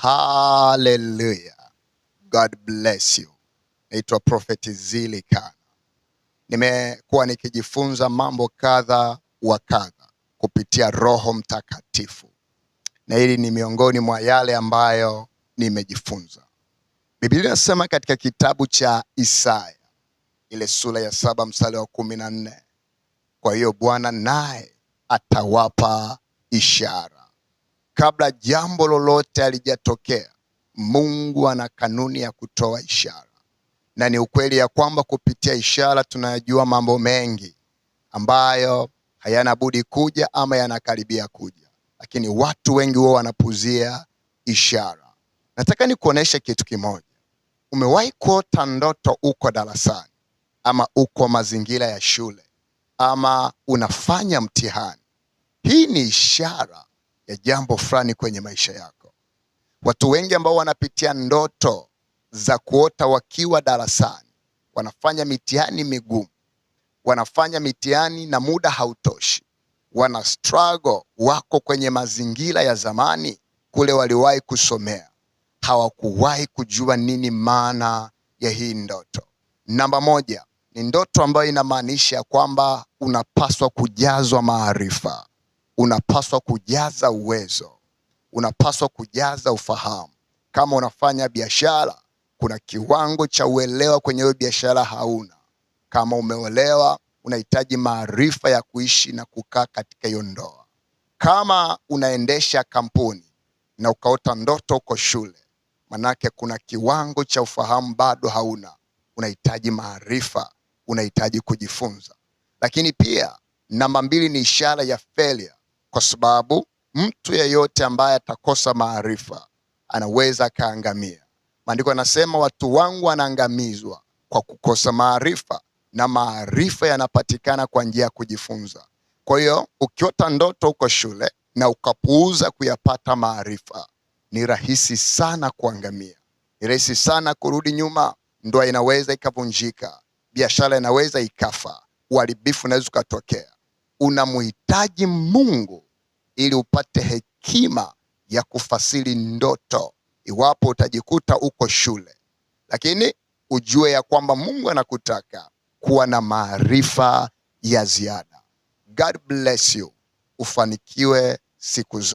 Hallelujah. God bless you. Naitwa Prophet Zili Kana. Nimekuwa nikijifunza mambo kadha wa kadha kupitia Roho Mtakatifu. Na hili ni miongoni mwa yale ambayo nimejifunza. Biblia inasema katika kitabu cha Isaya, ile sura ya 7 mstari wa 14. Kwa hiyo Bwana naye atawapa ishara. Kabla jambo lolote halijatokea, Mungu ana kanuni ya kutoa ishara. Na ni ukweli ya kwamba kupitia ishara tunayajua mambo mengi ambayo hayana budi kuja ama yanakaribia kuja. Lakini watu wengi wao wanapuzia ishara. Nataka nikuoneshe kitu kimoja. Umewahi kuota ndoto uko darasani ama uko mazingira ya shule ama unafanya mtihani? Hii ni ishara ya jambo fulani kwenye maisha yako. Watu wengi ambao wanapitia ndoto za kuota wakiwa darasani, wanafanya mitihani migumu, wanafanya mitihani na muda hautoshi, wana struggle, wako kwenye mazingira ya zamani kule waliwahi kusomea, hawakuwahi kujua nini maana ya hii ndoto. Namba moja, ni ndoto ambayo inamaanisha kwamba unapaswa kujazwa maarifa, unapaswa kujaza uwezo, unapaswa kujaza ufahamu. Kama unafanya biashara, kuna kiwango cha uelewa kwenye hiyo biashara hauna. Kama umeolewa, unahitaji maarifa ya kuishi na kukaa katika hiyo ndoa. Kama unaendesha kampuni na ukaota ndoto uko shule, manake kuna kiwango cha ufahamu bado hauna. Unahitaji maarifa, unahitaji kujifunza. Lakini pia namba 2 ni ishara ya failure, kwa sababu mtu yeyote ambaye atakosa maarifa anaweza kaangamia. Maandiko yanasema watu wangu wanaangamizwa kwa kukosa maarifa, na maarifa yanapatikana kwa njia ya kujifunza. Kwa hiyo ukiota ndoto uko shule na ukapuuza kuyapata maarifa, ni rahisi sana kuangamia. Ni rahisi sana kurudi nyuma. Ndoa inaweza ikavunjika, biashara inaweza ikafa, uharibifu unaweza ukatokea. Unamhitaji Mungu ili upate hekima ya kufasiri ndoto iwapo utajikuta uko shule. Lakini ujue ya kwamba Mungu anakutaka kuwa na maarifa ya ziada. God bless you. Ufanikiwe siku zote.